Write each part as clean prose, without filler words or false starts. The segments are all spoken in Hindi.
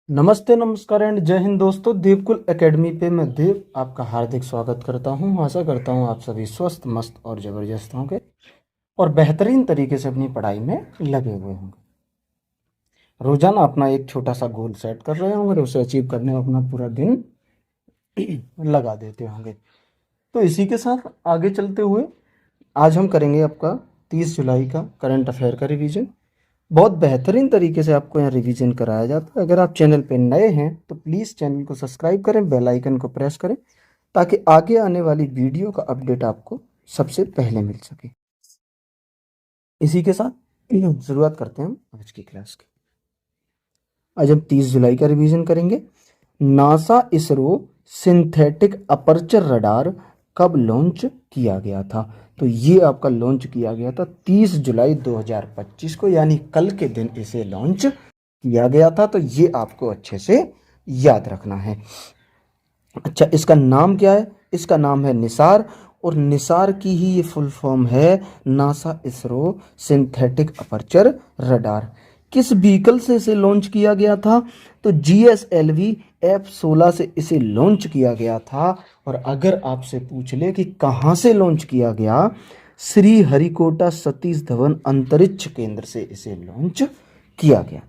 नमस्ते, नमस्कार एंड जय हिंद दोस्तों। देवकुल एकेडमी पे मैं देव आपका हार्दिक स्वागत करता हूं। आशा करता हूं आप सभी स्वस्थ, मस्त और ज़बरदस्त होंगे और बेहतरीन तरीके से अपनी पढ़ाई में लगे हुए होंगे। रोजाना अपना एक छोटा सा गोल सेट कर रहे होंगे और उसे अचीव करने में अपना पूरा दिन लगा देते होंगे। तो इसी के साथ आगे चलते हुए आज हम करेंगे आपका 30 जुलाई का करंट अफेयर का रिवीजन। बहुत बेहतरीन तरीके से आपको यहाँ रिवीजन कराया जाता है। अगर आप चैनल पे नए हैं तो प्लीज़ चैनल को सब्सक्राइब करें, बेल आइकन को प्रेस करें ताकि आगे आने वाली वीडियो का अपडेट आपको सबसे पहले मिल सके। इसी के साथ शुरुआत करते हैं हम आज की क्लास की। आज हम 30 जुलाई का रिवीजन करेंगे। NASA ISRO synthetic aperture radar कब लॉन्च किया गया था? तो ये आपका लॉन्च किया गया था 30 जुलाई 2025 को, यानी कल के दिन इसे लॉन्च किया गया था। तो ये आपको अच्छे से याद रखना है। अच्छा, इसका नाम क्या है? इसका नाम है निसार, और निसार की ही ये फुल फॉर्म है NASA ISRO synthetic aperture radar. किस व्हीकल से इसे लॉन्च किया गया था? तो GSLV F-16 से इसे लॉन्च किया गया था। और अगर आपसे पूछ ले कि कहाँ से लॉन्च किया गया, श्री हरिकोटा सतीश धवन अंतरिक्ष केंद्र से इसे लॉन्च किया गया।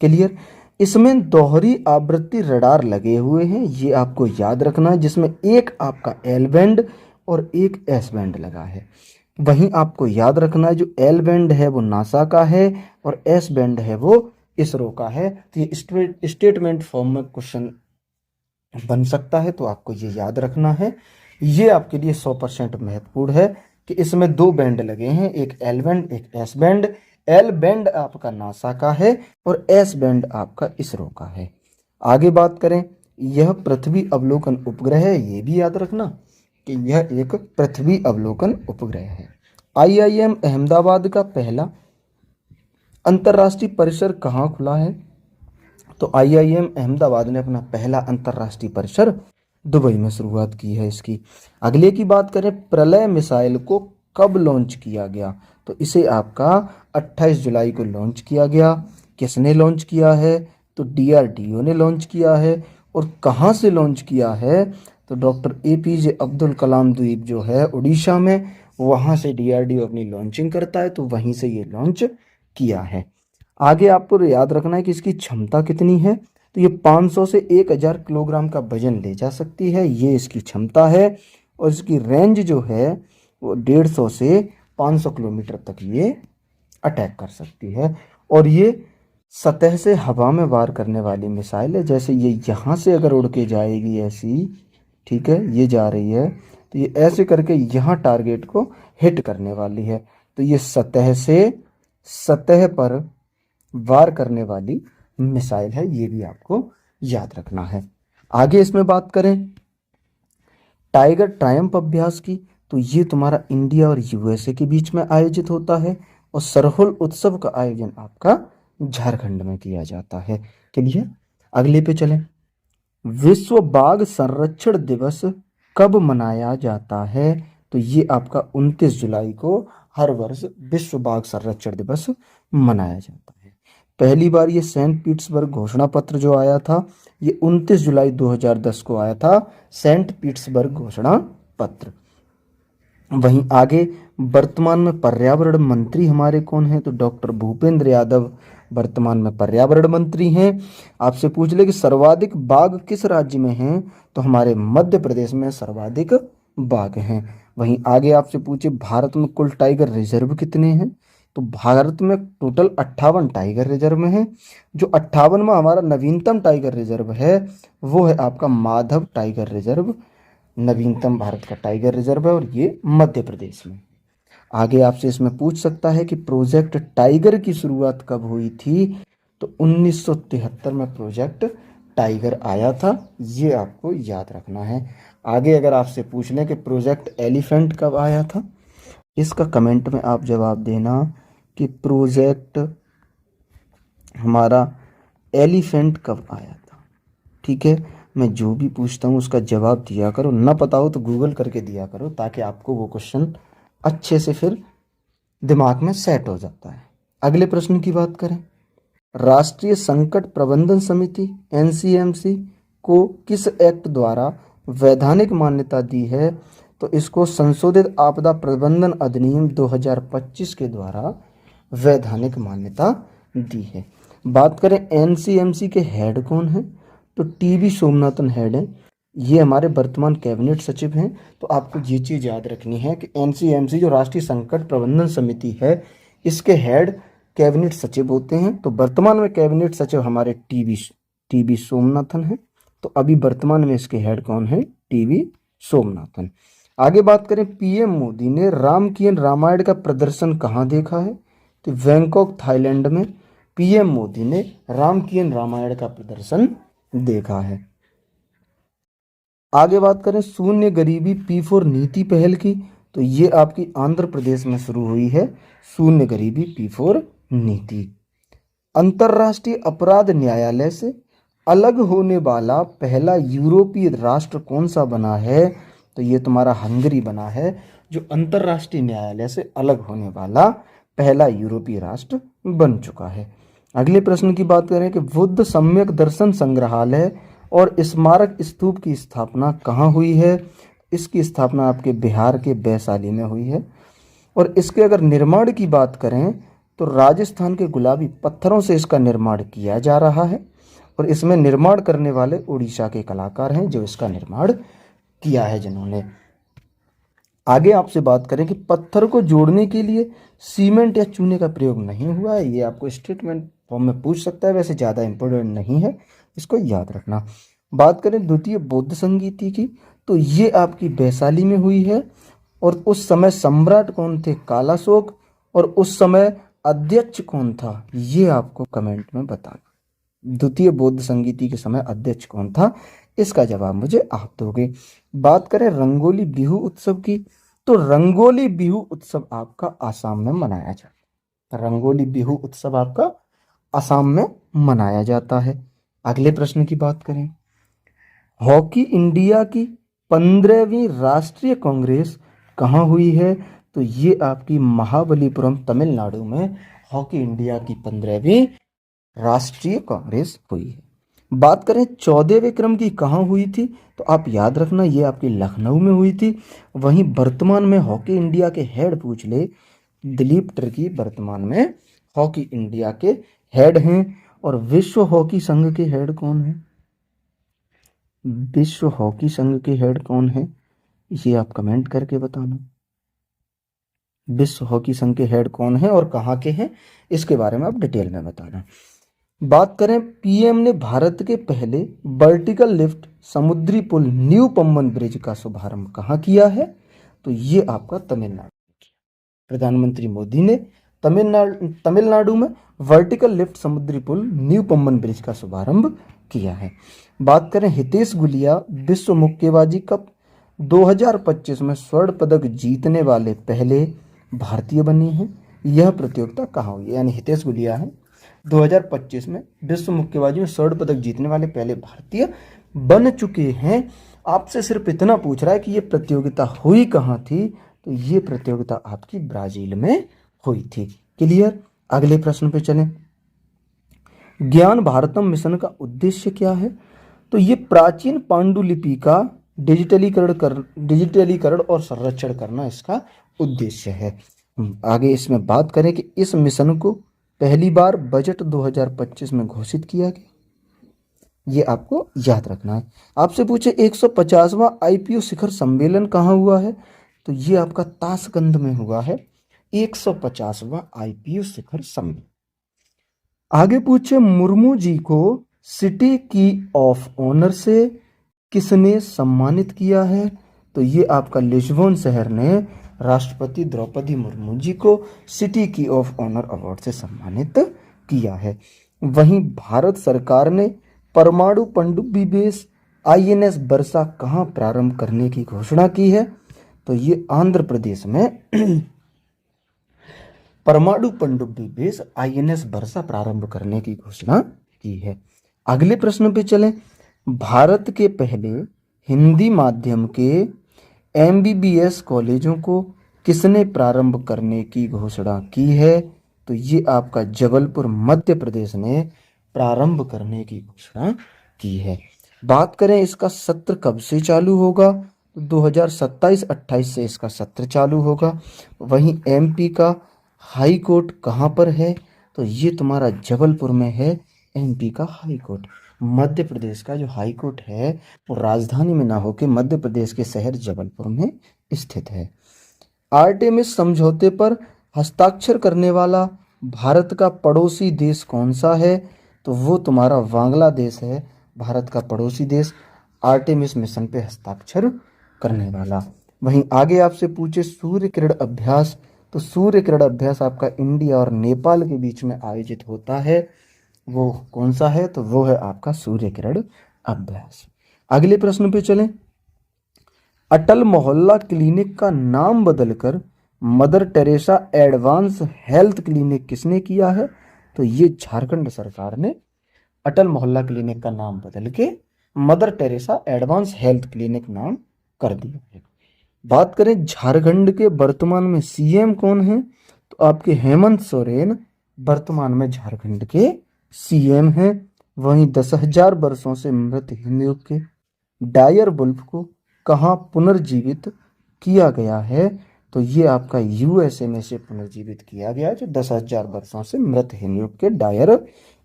क्लियर? इसमें दोहरी आवृत्ति रडार लगे हुए हैं, ये आपको याद रखना है, जिसमें एक आपका एल बैंड और एक एस बैंड लगा है। वहीं आपको याद रखना है जो एल बैंड है वो नासा का है और एस बैंड है वो इसरो का है। तो ये स्टेटमेंट फॉर्म में क्वेश्चन बन सकता है, तो आपको ये याद रखना है। ये आपके लिए 100% महत्वपूर्ण है कि इसमें दो बैंड लगे हैं, एक एल बैंड एक एस बैंड। एल बैंड आपका नासा का है और एस बैंड आपका इसरो का है। आगे बात करें, यह पृथ्वी अवलोकन उपग्रह है, ये भी याद रखना कि यह एक पृथ्वी अवलोकन उपग्रह है। IIM अहमदाबाद का पहला अंतर्राष्ट्रीय परिसर कहाँ खुला है? तो IIM अहमदाबाद ने अपना पहला अंतर्राष्ट्रीय परिसर दुबई में शुरुआत की है इसकी। अगले की बात करें, प्रलय मिसाइल को कब लॉन्च किया गया? तो इसे आपका 28 जुलाई को लॉन्च किया गया। किसने लॉन्च किया है? तो DRDO ने लॉन्च किया है। और कहाँ से लॉन्च किया है? तो डॉक्टर APJ अब्दुल कलाम द्वीप जो है उड़ीसा में, वहाँ से DRDO अपनी लॉन्चिंग करता है, तो वहीं से ये लॉन्च किया है। आगे आपको याद रखना है कि इसकी क्षमता कितनी है। तो ये 500 से 1000 किलोग्राम का वजन ले जा सकती है, ये इसकी क्षमता है। और इसकी रेंज जो है वो 150 से 500 किलोमीटर तक ये अटैक कर सकती है। और ये सतह से हवा में वार करने वाली मिसाइल है। जैसे ये यहाँ से अगर उड़ के जाएगी ऐसी, ठीक है, ये जा रही है, तो ये ऐसे करके यहाँ टारगेट को हिट करने वाली है। तो ये सतह पर वार करने वाली मिसाइल है, ये भी आपको याद रखना है। आगे इसमें बात करें टाइगर ट्रायम्फ अभ्यास की, तो ये तुम्हारा इंडिया और USA के बीच में आयोजित होता है। और सरहुल उत्सव का आयोजन आपका झारखंड में किया जाता है। क्लियर? अगले पे चलें, विश्व बाघ संरक्षण दिवस कब मनाया जाता है? तो ये आपका 29 जुलाई को हर वर्ष विश्व बाघ संरक्षण दिवस मनाया जाता है। पहली बार ये सेंट पीटर्सबर्ग घोषणा पत्र जो आया था, ये 29 जुलाई 2010 को आया था, सेंट पीटर्सबर्ग घोषणा पत्र। वहीं आगे वर्तमान में पर्यावरण मंत्री हमारे कौन हैं? तो डॉक्टर भूपेंद्र यादव वर्तमान में पर्यावरण मंत्री हैं। आपसे पूछ ले कि सर्वाधिक बाघ किस राज्य में हैं? तो हमारे मध्य प्रदेश में सर्वाधिक बाघ हैं। वहीं आगे आपसे पूछे भारत में कुल टाइगर रिजर्व कितने हैं? तो भारत में टोटल 58 टाइगर रिजर्व हैं। जो 58वां हमारा नवीनतम टाइगर रिजर्व है वो है आपका माधव टाइगर रिजर्व, नवीनतम भारत का टाइगर रिजर्व है, और ये मध्य प्रदेश में। आगे आपसे इसमें पूछ सकता है कि प्रोजेक्ट टाइगर की शुरुआत कब हुई थी? तो 1973 में प्रोजेक्ट टाइगर आया था, ये आपको याद रखना है। आगे अगर आपसे पूछ लें कि प्रोजेक्ट एलिफेंट कब आया था, इसका कमेंट में आप जवाब देना कि प्रोजेक्ट हमारा एलिफेंट कब आया था। ठीक है, मैं जो भी पूछता हूँ उसका जवाब दिया करो, ना पता हो तो गूगल करके दिया करो, ताकि आपको वो क्वेश्चन अच्छे से फिर दिमाग में सेट हो जाता है। अगले प्रश्न की बात करें, राष्ट्रीय संकट प्रबंधन समिति एनसीएमसी को किस एक्ट द्वारा वैधानिक मान्यता दी है? तो इसको संशोधित आपदा प्रबंधन अधिनियम 2025 के द्वारा वैधानिक मान्यता दी है। बात करें एनसीएमसी के हेड कौन है? तो टीवी सोमनाथन हेड है। ये हमारे वर्तमान कैबिनेट सचिव हैं। तो आपको ये चीज़ याद रखनी है कि एनसीएमसी जो राष्ट्रीय संकट प्रबंधन समिति है, इसके हेड कैबिनेट सचिव होते हैं। तो वर्तमान में कैबिनेट सचिव हमारे टीवी सोमनाथन है। तो अभी वर्तमान में इसके हेड कौन है? टीवी सोमनाथन। आगे बात करें, पीएम मोदी ने रामकियन रामायण का प्रदर्शन कहाँ देखा है? तो बैंकॉक थाईलैंड में पीएम मोदी ने रामकियन रामायण का प्रदर्शन देखा है। आगे बात करें शून्य गरीबी P4 नीति पहल की, तो ये आपकी आंध्र प्रदेश में शुरू हुई है शून्य गरीबी P4 नीति। अंतर्राष्ट्रीय अपराध न्यायालय से अलग होने वाला पहला यूरोपीय राष्ट्र कौन सा बना है? तो ये तुम्हारा हंगरी बना है, जो अंतर्राष्ट्रीय न्यायालय से अलग होने वाला पहला यूरोपीय राष्ट्र बन चुका है। अगले प्रश्न की बात करें कि बुद्ध सम्यक दर्शन संग्रहालय और स्मारक स्तूप की स्थापना कहाँ हुई है? इसकी स्थापना आपके बिहार के वैशाली में हुई है। और इसके अगर निर्माण की बात करें तो राजस्थान के गुलाबी पत्थरों से इसका निर्माण किया जा रहा है। और इसमें निर्माण करने वाले उड़ीसा के कलाकार हैं जो इसका निर्माण किया है जिन्होंने। आगे आपसे बात करें कि पत्थर को जोड़ने के लिए सीमेंट या चूने का प्रयोग नहीं हुआ है। ये आपको स्टेटमेंट फॉर्म में पूछ सकता है, वैसे ज़्यादा इंपॉर्टेंट नहीं है, इसको याद रखना। बात करें द्वितीय बौद्ध संगीति की, तो ये आपकी वैशाली में हुई है। और उस समय सम्राट कौन थे? कालाशोक। और उस समय अध्यक्ष कौन था? ये आपको कमेंट में बताना। द्वितीय बौद्ध संगीति के समय अध्यक्ष कौन था? इसका जवाब मुझे आप दोगे। बात करें रंगोली बिहू उत्सव की, तो रंगोली बिहू उत्सव आपका आसाम में मनाया जाता है। रंगोली बिहू उत्सव आपका आसाम में मनाया जाता है। अगले प्रश्न की बात करें, हॉकी इंडिया की 15वीं राष्ट्रीय कांग्रेस कहाँ हुई है? तो ये आपकी महाबलीपुरम तमिलनाडु में हॉकी इंडिया की 15वीं राष्ट्रीय कांग्रेस हुई है। बात करें 14वें क्रम की कहाँ हुई थी? तो आप याद रखना ये आपकी लखनऊ में हुई थी। वहीं वर्तमान में हॉकी इंडिया के हेड पूछ ले, दिलीप टर्की वर्तमान में हॉकी इंडिया के हेड हैं। और विश्व हॉकी संघ के हेड कौन है? विश्व हॉकी संघ के हेड कौन है? ये आप कमेंट करके बताना। विश्व हॉकी संघ के हेड कौन है और कहाँ के हैं, इसके बारे में आप डिटेल में बताना। बात करें, पीएम ने भारत के पहले वर्टिकल लिफ्ट समुद्री पुल न्यू पम्बन ब्रिज का शुभारंभ कहाँ किया है? तो ये आपका तमिलनाडु। प्रधानमंत्री मोदी ने तमिलनाडु में वर्टिकल लिफ्ट समुद्री पुल न्यू पम्बन ब्रिज का शुभारंभ किया है। बात करें हितेश गुलिया विश्व मुक्केबाजी कप 2025 में स्वर्ण पदक जीतने वाले पहले भारतीय बने हैं। यह प्रतियोगिता कहाँ हुई? यानी हितेश गुलिया है 2025 में विश्व मुक्केबाजी में स्वर्ण पदक जीतने वाले पहले भारतीय बन चुके हैं। आपसे सिर्फ इतना पूछ रहा है कि ये प्रतियोगिता हुई कहाँ थी? तो ये प्रतियोगिता आपकी ब्राजील में हुई थी। क्लियर? अगले प्रश्न पे चलें, ज्ञान भारतम मिशन का उद्देश्य क्या है? तो ये प्राचीन पांडुलिपि का डिजिटलीकरण और संरक्षण करना इसका उद्देश्य है। आगे इसमें बात करें कि इस मिशन को पहली बार बजट 2025 में घोषित किया गया। ये आपको याद रखना है। आपसे पूछे 150वां आईपीओ शिखर सम्मेलन कहाँ हुआ है? तो ये आपका ताशकंद में हुआ है 150वां आईपीओ शिखर सम्मेलन। आगे पूछे, मुर्मू जी को सिटी की ऑफ ऑनर से किसने सम्मानित किया है? तो ये आपका लिस्बन शहर ने राष्ट्रपति द्रौपदी मुर्मू जी को सिटी की ऑफ ऑनर अवार्ड से सम्मानित किया है। वहीं भारत सरकार ने परमाणु पनडुब्बी बेस आईएनएस वर्षा कहाँ प्रारंभ करने की घोषणा की है? तो ये आंध्र प्रदेश में परमाणु पनडुब्बी बेस आईएनएस वर्षा प्रारंभ करने की घोषणा की है। अगले प्रश्न पे चलें, भारत के पहले हिंदी माध्यम के एमबीबीएस कॉलेजों को किसने प्रारंभ करने की घोषणा की है? तो ये आपका जबलपुर मध्य प्रदेश ने प्रारंभ करने की घोषणा की है। बात करें इसका सत्र कब से चालू होगा, तो 2027-28 से इसका सत्र चालू होगा। वहीं एमपी का हाई कोर्ट कहाँ पर है, तो ये तुम्हारा जबलपुर में है एमपी का हाई कोर्ट। मध्य प्रदेश का जो हाई कोर्ट है वो राजधानी में ना होकर मध्य प्रदेश के शहर जबलपुर में स्थित है। आर्टेमिस समझौते पर हस्ताक्षर करने वाला भारत का पड़ोसी देश कौन सा है, तो वो तुम्हारा बांग्लादेश है, भारत का पड़ोसी देश आर्टेमिस मिशन पे हस्ताक्षर करने वाला। वहीं आगे आपसे पूछे सूर्य किरण अभ्यास, तो सूर्य किरण अभ्यास आपका इंडिया और नेपाल के बीच में आयोजित होता है, वो कौन सा है, तो वो है आपका सूर्य किरण अभ्यास। अगले प्रश्न पे चलें। अटल मोहल्ला क्लिनिक का नाम बदलकर mother Teresa advance health clinic किसने किया है, तो ये झारखंड सरकार ने अटल मोहल्ला क्लिनिक का नाम बदल के mother Teresa advance health clinic नाम कर दिया है। बात करें झारखंड के वर्तमान में सीएम कौन है, तो आपके हेमंत सोरेन वर्तमान में झारखंड के सीएम हैं। वहीं 10,000 वर्षों से मृत हिमयुग के डायर वुल्फ को कहाँ पुनर्जीवित किया गया है, तो ये आपका यूएसए में से पुनर्जीवित किया गया है, जो 10,000 वर्षों से मृत हिमयुग के डायर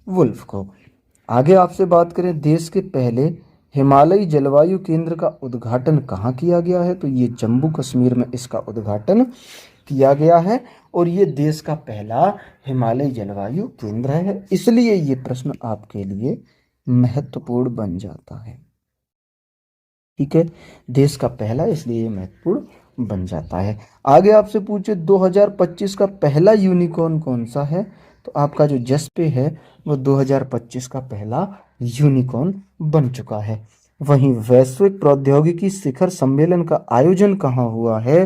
वुल्फ को। आगे आपसे बात करें, देश के पहले हिमालयी जलवायु केंद्र का उद्घाटन कहाँ किया गया है, तो ये जम्मू कश्मीर में इसका उद्घाटन किया गया है और ये देश का पहला हिमालयी जलवायु केंद्र है, इसलिए ये प्रश्न आपके लिए महत्वपूर्ण बन जाता है। ठीक है, देश का पहला, इसलिए ये महत्वपूर्ण बन जाता है। आगे आपसे पूछे 2025 का पहला यूनिकॉर्न कौन सा है, तो आपका जो जसपे है वो 2025 का पहला यूनिकॉर्न बन चुका है। वहीं वैश्विक प्रौद्योगिकी शिखर सम्मेलन का आयोजन कहाँ हुआ है,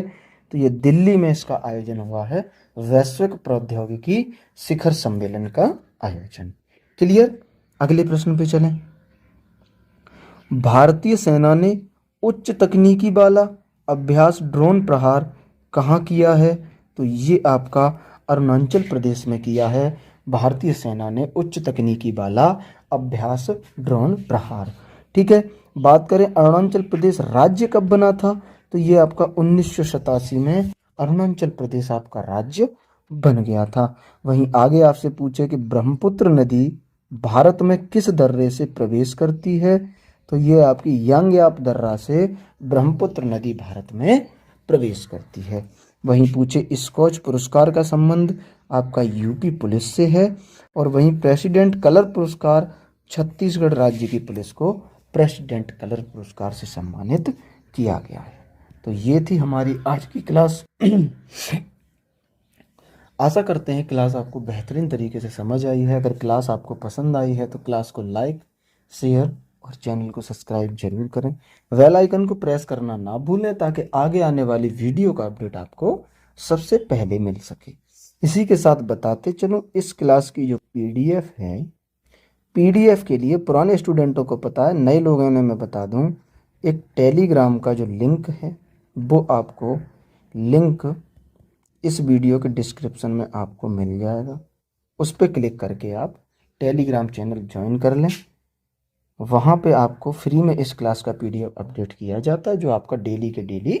तो ये दिल्ली में इसका आयोजन हुआ है, वैश्विक प्रौद्योगिकी शिखर सम्मेलन का आयोजन। क्लियर। अगले प्रश्न पे चलें। भारतीय सेना ने उच्च तकनीकी वाला अभ्यास ड्रोन प्रहार कहाँ किया है, तो ये आपका अरुणाचल प्रदेश में किया है। भारतीय सेना ने उच्च तकनीकी वाला अभ्यास ड्रोन प्रहार। ठीक है, बात करें अरुणाचल प्रदेश राज्य कब बना था, तो ये आपका 1987 में अरुणाचल प्रदेश आपका राज्य बन गया था। वहीं आगे आपसे पूछे कि ब्रह्मपुत्र नदी भारत में किस दर्रे से प्रवेश करती है, तो ये आपकी यांगयाप दर्रा से ब्रह्मपुत्र नदी भारत में प्रवेश करती है। वहीं पूछे स्कॉच पुरस्कार का संबंध आपका यूपी पुलिस से है, और वहीं प्रेसिडेंट कलर पुरस्कार छत्तीसगढ़ राज्य की पुलिस को प्रेसिडेंट कलर पुरस्कार से सम्मानित किया गया है। तो ये थी हमारी आज की क्लास। आशा करते हैं क्लास आपको बेहतरीन तरीके से समझ आई है। अगर क्लास आपको पसंद आई है तो क्लास को लाइक, शेयर और चैनल को सब्सक्राइब जरूर करें। बेल आइकन को प्रेस करना ना भूलें ताकि आगे आने वाली वीडियो का अपडेट आपको सबसे पहले मिल सके। इसी के साथ बताते चलो, इस क्लास की जो पीडीएफ है, पीडीएफ के लिए पुराने स्टूडेंटों को पता है, नए लोगों ने मैं बता दूं, एक टेलीग्राम का जो लिंक है वो आपको लिंक इस वीडियो के डिस्क्रिप्शन में आपको मिल जाएगा। उस पर क्लिक करके आप टेलीग्राम चैनल ज्वाइन कर लें। वहाँ पे आपको फ्री में इस क्लास का पीडीएफ अपडेट किया जाता है, जो आपका डेली के डेली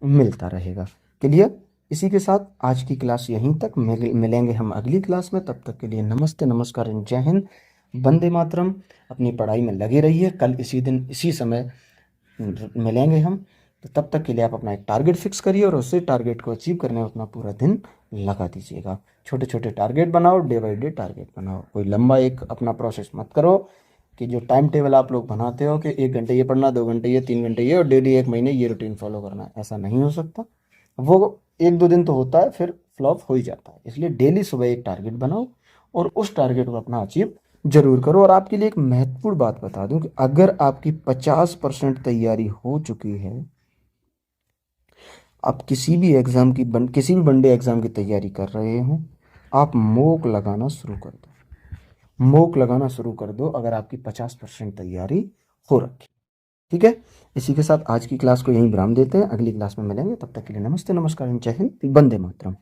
मिलता रहेगा। क्लियर। इसी के साथ आज की क्लास यहीं तक, मिलेंगे हम अगली क्लास में। तब तक के लिए नमस्ते, नमस्कार, जय हिंद, वंदे मातरम। अपनी पढ़ाई में लगे रहिए। कल इसी दिन इसी समय मिलेंगे हम। तो तब तक के लिए आप अपना एक टारगेट फिक्स करिए और उसी टारगेट को अचीव करने में अपना पूरा दिन लगा दीजिएगा। छोटे छोटे टारगेट बनाओ, डे बाई डे टारगेट बनाओ। कोई लंबा एक अपना प्रोसेस मत करो कि जो टाइम टेबल आप लोग बनाते हो कि 1 घंटे ये पढ़ना, 2 घंटे ये, 3 घंटे ये और डेली 1 महीने ये रूटीन फॉलो करना। ऐसा नहीं हो सकता। वो 1-2 दिन तो होता है, फिर फ्लॉप हो ही जाता है। इसलिए डेली सुबह एक टारगेट बनाओ और उस टारगेट को अपना अचीव जरूर करो। और आपके लिए एक महत्वपूर्ण बात बता दूं कि अगर आपकी 50% तैयारी हो चुकी है, आप किसी भी एग्जाम की किसी भी वनडे एग्जाम की तैयारी कर रहे हो, आप मॉक लगाना शुरू कर दो। मॉक लगाना शुरू कर दो अगर आपकी 50% तैयारी हो रखी। ठीक है। इसी के साथ आज की क्लास को यहीं विराम देते हैं। अगली क्लास में मिलेंगे। तब तक के लिए नमस्ते, नमस्कार, जय हिंद, वंदे मातरम।